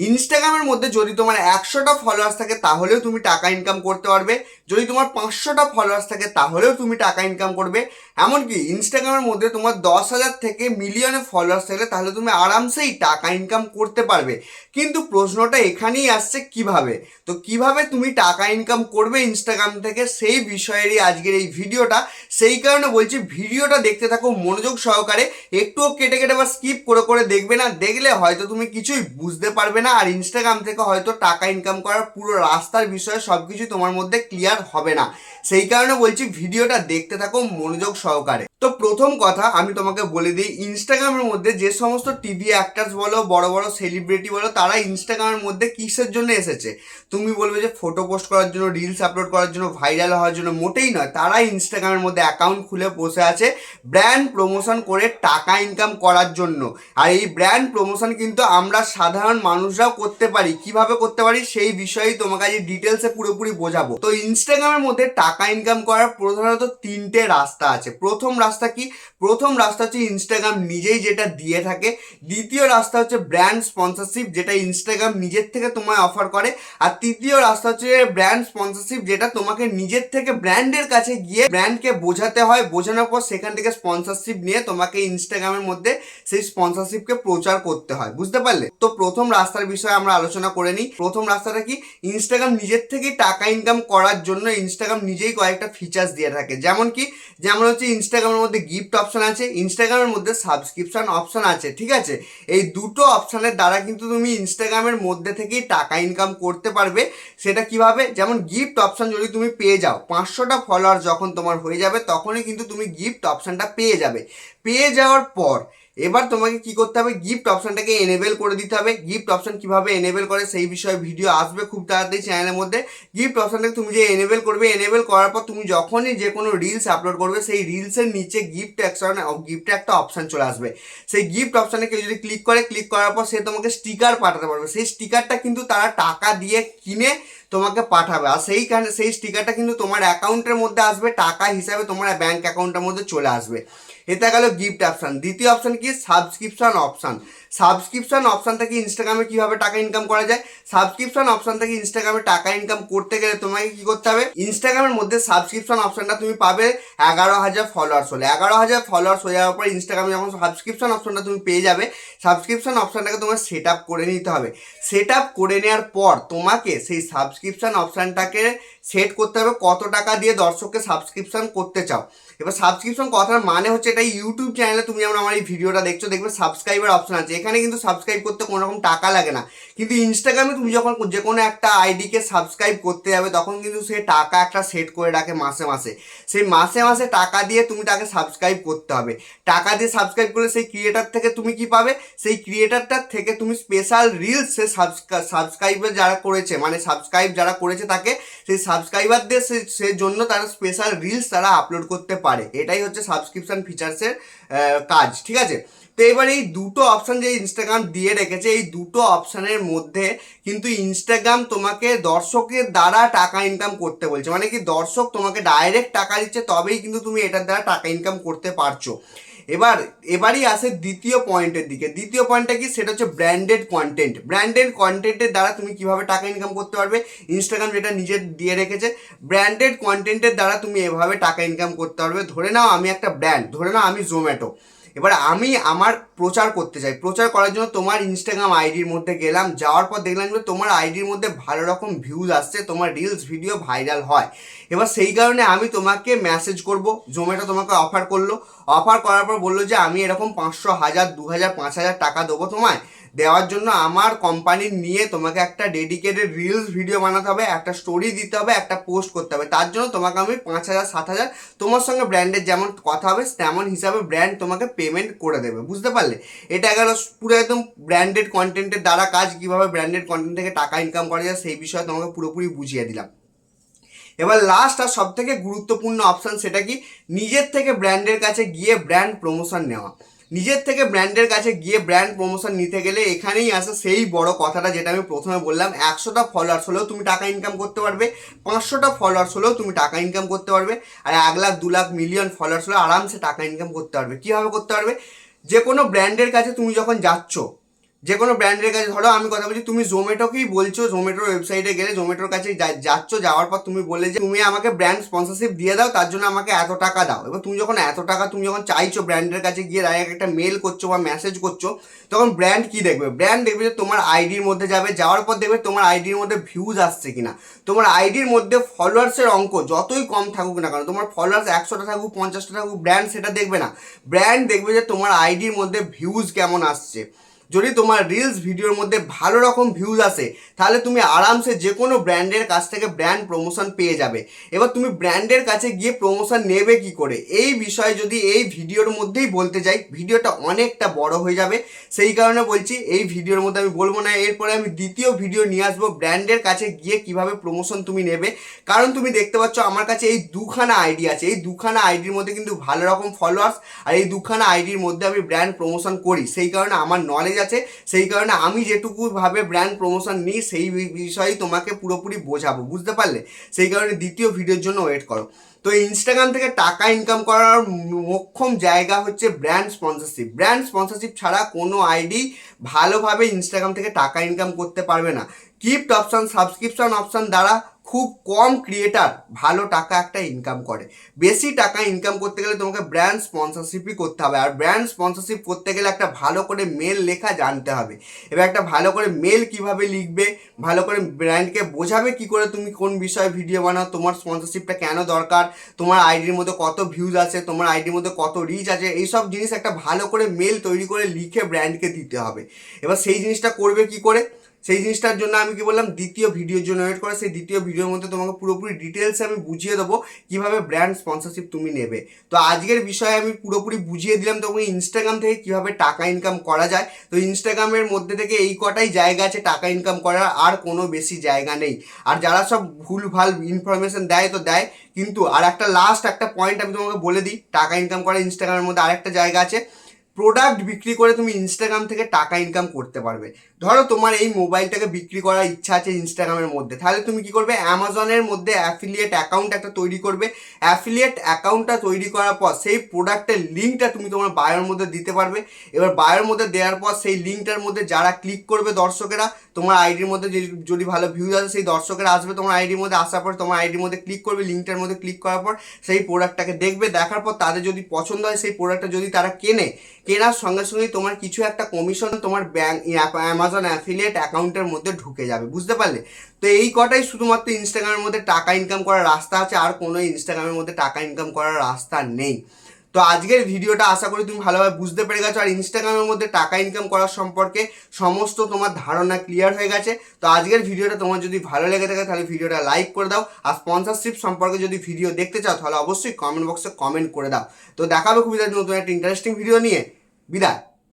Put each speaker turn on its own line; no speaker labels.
ইনস্টাগ্রামের মধ্যে যদি তোমার 100টা ফলোয়ার্স থাকে তাহলেও তুমি টাকা ইনকাম করতে পারবে, যদি তোমার 500টা ফলোয়ার্স থাকে তাহলেও তুমি টাকা ইনকাম করবে। এমনকি ইনস্টাগ্রামের মধ্যে তোমার 10,000 থেকে মিলিয়নে ফলোয়ার্স থাকলে তাহলে তুমি আরামসেই টাকা ইনকাম করতে পারবে। কিন্তু প্রশ্নটা এখানেই আসছে কিভাবে। তো কিভাবে তুমি টাকা ইনকাম করবে ইনস্টাগ্রাম থেকে, সেই বিষয়েরই আজকের এই ভিডিওটা। সেই কারণে বলছি ভিডিওটা দেখতে থাকো মনোযোগ সহকারে, একটুও কেটে কেটে বা স্কিপ করে করে দেখবে না, দেখলে হয়তো তুমি কিছুই বুঝতে পারবে না, আর ইনস্টাগ্রাম থেকে হয়তো টাকা ইনকাম করার পুরো রাস্তার বিষয়ে সবকিছু তোমার মধ্যে ক্লিয়ার হবে না। সেই কারণে বলছি ভিডিওটা দেখতে থাকো মনোযোগ সহকারে। তো প্রথম কথা আমি তোমাকে বলে দিই, ইনস্টাগ্রামের মধ্যে যে সমস্ত টিভি অ্যাক্টার্স বলো, বড় বড় সেলিব্রিটি বলো, তারা ইনস্টাগ্রামের মধ্যে কিসের জন্য এসেছে? তুমি বলবে যে ফটো পোস্ট করার জন্য, রিলস আপলোড করার জন্য, ভাইরাল হওয়ার জন্য। মোটেই নয়, তারা ইনস্টাগ্রামের মধ্যে অ্যাকাউন্ট খুলে বসে আছে ব্র্যান্ড প্রমোশন করে টাকা ইনকাম করার জন্য। আর এই ব্র্যান্ড প্রমোশন কিন্তু আমরা সাধারণ মানুষরাও করতে পারি। কিভাবে করতে পারি সেই বিষয়েই তোমাকে আজ ডিটেলসে পুরোপুরি বোঝাবো। তো ইনস্টাগ্রামের মধ্যে টাকা ইনকাম করার প্রধানত তিনটে রাস্তা আছে। প্রথম রাস্তা কি? প্রথম রাস্তা হচ্ছে ইনস্টাগ্রাম নিজেই যেটা দিয়ে থাকে। দ্বিতীয় রাস্তা হচ্ছে ব্র্যান্ড স্পন্সরশিপ, যেটা ইনস্টাগ্রাম নিজের থেকে তোমায় অফার করে। আর তৃতীয় রাস্তা হচ্ছে ব্র্যান্ড স্পন্সরশিপ, যেটা তোমাকে নিজের থেকে ব্র্যান্ডের কাছে গিয়ে ব্র্যান্ডকে বোঝাতে হয়, বোঝানোর পর সেখান থেকে স্পন্সরশিপ নিয়ে তোমাকে ইনস্টাগ্রামের মধ্যে সেই স্পন্সরশিপকে প্রচার করতে হয়। বুঝতে পারলে? তো প্রথম রাস্তার বিষয়ে আমরা আলোচনা করে নিই। প্রথম রাস্তাটা কি? ইনস্টাগ্রাম নিজের থেকেই টাকা ইনকাম করার জন্য ইনস্টাগ্রাম নিজেই কয়েকটা ফিচার্স দিয়ে থাকে। যেমন কি? যেমন হচ্ছে ইনস্টাগ্রামের মধ্যে গিফট অপশন আছে, ইনস্টাগ্রামের মধ্যে সাবস্ক্রিপশন অপশন আছে। ঠিক আছে, এই দুটো অপশনের দ্বারা কিন্তু তুমি ইনস্টাগ্রামের মধ্যে থেকেই টাকা ইনকাম করতে পারবে। সেটা কিভাবে? যেমন গিফট অপশন যদি তুমি পেয়ে যাও, 500টা ফলোয়ার যখন তোমার হয়ে যাবে তখনই কিন্তু তুমি গিফট অপশনটা পেয়ে যাবে। পেয়ে যাওয়ার পর এবার তোমাকে কি করতে হবে? গিফট অপশনটাকে এনেবেল করে দিতে হবে। গিফট অপশন কিভাবে এনেবেল করে সেই বিষয়ে ভিডিও আসবে খুব তাড়াতাড়ি চ্যানেলের মধ্যে। গিফট অপশনটাকে তুমি যে এনেবেল করবে, এনেবেল করার পর তুমি যখনই যে কোনো রিলস আপলোড করবে সেই রিলসের নিচে গিফটের একটা অপশন চলে আসবে। সেই গিফট অপশনে কেউ যদি ক্লিক করে, ক্লিক করার পর সে তোমাকে স্টিকার পাঠাতে পারবে। সেই স্টিকারটা কিন্তু তারা টাকা দিয়ে কিনে তোমাকে পাঠাবে, আর সেই স্টিকারটা কিন্তু তোমার অ্যাকাউন্টের মধ্যে আসবে, টাকা হিসাবে তোমার ব্যাংক অ্যাকাউন্টের মধ্যে চলে আসবে। এটা গেল গিফট অপশন। দ্বিতীয় অপশন কি? Subscription option. সাবস্ক্রিপশন অপশন থেকে ইনস্টাগ্রামে কিভাবে টাকা ইনকাম করা যায়? সাবস্ক্রিপশন অপশন থেকে ইনস্টাগ্রামে টাকা ইনকাম করতে গেলে তোমাকে কি করতে হবে? ইনস্টাগ্রামের মধ্যে সাবস্ক্রিপশন অপশনটা তুমি পাবে 11,000 ফলোয়ার্স হলে। 11,000 ফলোয়ার্স হয়ে যাওয়ার পর ইনস্টাগ্রামে যখন সাবস্ক্রিপশন অপশনটা তুমি পেয়ে যাবে, সাবস্ক্রিপশন অপশনটাকে তোমার সেট আপ করে নিতে হবে। সেট আপ করে নেওয়ার পর তোমাকে সেই সাবস্ক্রিপশন অপশনটাকে সেট করতে হবে কত টাকা দিয়ে দর্শককে সাবস্ক্রিপশন করতে চাও। এবার সাবস্ক্রিপশন কথার মানে হচ্ছে, এটা ইউটিউব চ্যানেলে তুমি যেমন আমার এই ভিডিওটা দেখছো, দেখবে সাবস্ক্রাইবার অপশন আছে। এখানে কিন্তু সাবস্ক্রাইব করতে কোনো রকম টাকা লাগে না। কিন্তু ইনস্টাগ্রামে তুমি যখন যে কোনো একটা আইডিকে সাবস্ক্রাইব করতে যাবে তখন কিন্তু সে টাকা একটা সেট করে রাখে মাসে মাসে। সেই মাসে মাসে টাকা দিয়ে তুমি তাকে সাবস্ক্রাইব করতে হবে। টাকা দিয়ে সাবস্ক্রাইব করলে সেই ক্রিয়েটার থেকে তুমি কি পাবে? সেই ক্রিয়েটারটার থেকে তুমি স্পেশাল রিলস সে সাবস্ক্রাইবার যারা করেছে, মানে সাবস্ক্রাইব যারা করেছে তাকে, সেই সাবস্ক্রাইবারদের সে জন্য তারা স্পেশাল রিলস তারা আপলোড করতে পারে। এটাই হচ্ছে সাবস্ক্রিপশন ফিচার্সের কাজ। ঠিক আছে, তো এবার এই দুটো অপশান যে ইনস্টাগ্রাম দিয়ে রেখেছে, এই দুটো অপশানের মধ্যে কিন্তু ইনস্টাগ্রাম তোমাকে দর্শকের দ্বারা টাকা ইনকাম করতে বলছে। মানে কি, দর্শক তোমাকে ডাইরেক্ট টাকা দিচ্ছে তবেই কিন্তু তুমি এটার দ্বারা টাকা ইনকাম করতে পারছো। এবারই আসে দ্বিতীয় পয়েন্টের দিকে। দ্বিতীয় পয়েন্টটা কি? সেটা হচ্ছে ব্র্যান্ডেড কন্টেন্ট। ব্র্যান্ডেড কন্টেন্টের দ্বারা তুমি কিভাবে টাকা ইনকাম করতে পারবে? ইনস্টাগ্রাম যেটা নিজে দিয়ে রেখেছে, ব্র্যান্ডেড কন্টেন্টের দ্বারা তুমি এভাবে টাকা ইনকাম করতে পারবে। ধরে নাও আমি একটা ব্র্যান্ড, ধরে নাও আমি জোম্যাটো। এবার আমি আমার প্রচার করতে চাই। প্রচার করার জন্য তোমার ইনস্টাগ্রাম আইডির মধ্যে গেলাম, যাওয়ার পর দেখলাম যে তোমার আইডির মধ্যে ভালো রকম ভিউজ আসছে, তোমার রিলস ভিডিও ভাইরাল হয়। এবার সেই কারণে আমি তোমাকে মেসেজ করব। জোম্যাটো তোমাকে অফার করলো, অফার করার পর বললো যে আমি এরকম 500, 1000, 2000, 5000 টাকা দেবো তোমায়। দেওয়ার জন্য আমার কোম্পানির নিয়ে তোমাকে একটা ডেডিকেটেড রিলস ভিডিও বানাতে হবে, একটা স্টোরি দিতে হবে, একটা পোস্ট করতে হবে। তার জন্য তোমাকে আমি 5,000, 7,000 তোমার সঙ্গে ব্র্যান্ডের যেমন কথা হবে তেমন হিসাবে ব্র্যান্ড তোমাকে পেমেন্ট করে দেবে। বুঝতে পারলে? এটা গেল পুরো একদম ব্র্যান্ডেড কন্টেন্টের দ্বারা কাজ। কীভাবে ব্র্যান্ডেড কন্টেন্ট থেকে টাকা ইনকাম করা যায় সেই বিষয়ে তোমাকে পুরোপুরি বুঝিয়ে দিলাম। এবার লাস্ট আর সব থেকে গুরুত্বপূর্ণ অপশান, সেটা কি? নিজের থেকে ব্র্যান্ডের কাছে গিয়ে ব্র্যান্ড প্রমোশন নেওয়া। নিজের থেকে ব্র্যান্ডের কাছে গিয়ে ব্র্যান্ড প্রমোশন নিতে গেলে এখানেই আসে সেই বড় কথাটা, যেটা আমি প্রথমে বললাম। 100টা ফলোয়ার্স হলেও তুমি টাকা ইনকাম করতে পারবে, 500টা ফলোয়ার্স হলেও তুমি টাকা ইনকাম করতে পারবে, আর 1 লাখ, 2 লাখ, মিলিয়ন ফলোয়ার্স হলেও আরামসে টাকা ইনকাম করতে পারবে। কীভাবে করতে পারবে? যে কোনো ব্র্যান্ডের কাছে তুমি যখন যাচ্ছ, যে কোনো ব্র্যান্ডের কাছে, ধরো আমি কথা বলছি, তুমি জোম্যাটোকেই বলছো, জোম্যাটোর ওয়েবসাইটে গেলে জোম্যাটোর কাছে যাচ্ছ, যাওয়ার পর তুমি বললে যে তুমি আমাকে ব্র্যান্ড স্পন্সরশিপ দিয়ে দাও, তার জন্য আমাকে এত টাকা দাও। এবার তুমি যখন এত টাকা তুমি যখন চাইছো ব্র্যান্ডের কাছে গিয়ে ডাইরেক্ট একটা মেল করছো বা মেসেজ করছো, তখন ব্র্যান্ড কি দেখবে? ব্র্যান্ড দেখবে যে তোমার আইডির মধ্যে যাবে, যাওয়ার পর দেখবে তোমার আইডির মধ্যে ভিউজ আসছে কিনা, তোমার আইডির মধ্যে ফলোয়ার্সের অঙ্ক যতই কম থাকুক না কেন, তোমার ফলোয়ার্স 100টা থাকুক 50টা থাকুক, ব্র্যান্ড সেটা দেখবে না। ব্র্যান্ড দেখবে যে তোমার আইডির মধ্যে ভিউজ কেমন আসছে। যদি তোমার রিলস ভিডিওর মধ্যে ভালো রকম ভিউজ আসে, তাহলে তুমি আরামসে যে কোনো ব্র্যান্ডের কাছ থেকে ব্র্যান্ড প্রমোশন পেয়ে যাবে। এবার তুমি ব্র্যান্ডের কাছে গিয়ে প্রমোশন নেবে কি করে, এই বিষয়ে যদি এই ভিডিওর মধ্যেই বলতে যাই, ভিডিওটা অনেকটা বড় হয়ে যাবে। সেই কারণে বলছি এই ভিডিওর মধ্যে আমি বলবো না, এরপরে আমি দ্বিতীয় ভিডিও নিয়ে আসবো ব্র্যান্ডের কাছে গিয়ে কিভাবে প্রমোশন তুমি নেবে। কারণ তুমি দেখতে পাচ্ছ আমার কাছে এই দুখানা আইডি আছে, এই দুখানা আইডির মধ্যে কিন্তু ভালো রকম ফলোয়ার্স, আর এই দুখানা আইডির মধ্যে আমি ব্র্যান্ড প্রমোশন করি। সেই কারণে আমার নলেজ আছে, সেই কারণে আমি যেটুকু ভাবে ব্র্যান্ড প্রমোশন নিই সেই বিষয়ে তোমাকে পুরোপুরি বোঝাবো, বুঝতে পারলে? সেই কারণে দ্বিতীয় ভিডিওর জন্য ওয়েট করো। তো ইনস্টাগ্রাম থেকে টাকা ইনকাম করার মোক্ষম জায়গা হচ্ছে ব্র্যান্ড স্পন্সরশিপ। ব্র্যান্ড স্পন্সরশিপ ছাড়া কোনো আইডি ভালোভাবে ইনস্টাগ্রাম থেকে টাকা ইনকাম করতে পারবে না। গিফট অপশন, সাবস্ক্রিপশন অপশন দ্বারা খুব কম ক্রিয়েটার ভালো টাকা একটা ইনকাম করে। বেশি টাকা ইনকাম করতে গেলে তোমাকে ব্র্যান্ড স্পন্সরশিপই করতে হবে। আর ব্র্যান্ড স্পন্সরশিপ করতে গেলে একটা ভালো করে মেল লেখা জানতে হবে। এবার একটা ভালো করে মেল কিভাবে লিখবে, ভালো করে ব্র্যান্ডকে বোঝাবে কি করে তুমি কোন বিষয়ে ভিডিও বানাও, তোমার স্পন্সরশিপটা কেন দরকার, তোমার আইডির মধ্যে কত ভিউজ আছে, তোমার আইডির মধ্যে কত রিচ আছে, এইসব জিনিস একটা ভালো করে মেল তৈরি করে লিখে ব্র্যান্ডকে দিতে হবে। এবার সেই জিনিসটা করবে কি করে, সেই জিনিসটার জন্য আমি কি বললাম, দ্বিতীয় ভিডিওর জন্য ওয়েট করে। সেই দ্বিতীয় ভিডিওর মধ্যে তোমাকে পুরোপুরি ডিটেলসে আমি বুঝিয়ে দেবো কিভাবে ব্র্যান্ড স্পন্সরশিপ তুমি নেবে। তো আজকের বিষয়ে আমি পুরোপুরি বুঝিয়ে দিলাম তোমাকে ইনস্টাগ্রাম থেকে কিভাবে টাকা ইনকাম করা যায়। তো ইনস্টাগ্রামের মধ্যে থেকে এই কটাই জায়গা আছে টাকা ইনকাম করার, আর কোনো বেশি জায়গা নেই। আর যারা সব ভুল ভাল ইনফরমেশন দেয় তো দেয়, কিন্তু আর একটা লাস্ট একটা পয়েন্ট আমি তোমাকে বলে দিই, টাকা ইনকাম করা ইনস্টাগ্রামের মধ্যে আরেকটা জায়গা আছে, প্রোডাক্ট বিক্রি করে তুমি ইনস্টাগ্রাম থেকে টাকা ইনকাম করতে পারবে। ধরো তোমার এই মোবাইলটাকে বিক্রি করার ইচ্ছা আছে ইনস্টাগ্রামের মধ্যে, তাহলে তুমি কি করবে, অ্যামাজনের মধ্যে অ্যাফিলিয়েট অ্যাকাউন্ট একটা তৈরি করবে। অ্যাফিলিয়েট অ্যাকাউন্টটা তৈরি করার পর সেই প্রোডাক্টের লিঙ্কটা তুমি তোমার বায়োর মধ্যে দিতে পারবে। এবার বায়োর মধ্যে দেওয়ার পর সেই লিঙ্কটার মধ্যে যারা ক্লিক করবে দর্শকেরা, তোমার আইডির মধ্যে যদি ভালো ভিউজ আছে সেই দর্শকেরা আসবে তোমার আইডির মধ্যে, আসার পর তোমার আইডির মধ্যে ক্লিক করবে, লিঙ্কটার মধ্যে ক্লিক করার পর সেই প্রোডাক্টটাকে দেখবে, দেখার পর তাদের যদি পছন্দ হয় সেই প্রোডাক্টটা যদি তারা কেনার সঙ্গে সঙ্গেই তোমার কিছু একটা কমিশন তোমার অ্যামাজন অ্যাফিলিয়েট অ্যাকাউন্টের মধ্যে ঢুকে যাবে, বুঝতে পারলে? তো এই কটাই শুধুমাত্র ইনস্টাগ্রামের মধ্যে টাকা ইনকাম করার রাস্তা আছে, আর কোনো ইনস্টাগ্রামের মধ্যে টাকা ইনকাম করার রাস্তা নেই। তো আজকের ভিডিওটা আশা করি তুমি ভালোভাবে বুঝতে পেরে গেছো, আর ইনস্টাগ্রামের মধ্যে টাকা ইনকাম করার সম্পর্কে সমস্ত তোমার ধারণা ক্লিয়ার হয়ে গেছে। তো আজকের ভিডিওটা তোমার যদি ভালো লেগে থাকে তাহলে ভিডিওটা লাইক করে দাও, আর স্পন্সরশিপ সম্পর্কে যদি ভিডিও দেখতে চাও তাহলে অবশ্যই কমেন্ট বক্সে কমেন্ট করে দাও। তো দেখাবে খুবই নতুন একটা ইন্টারেস্টিং ভিডিও নিয়ে। বিদায়।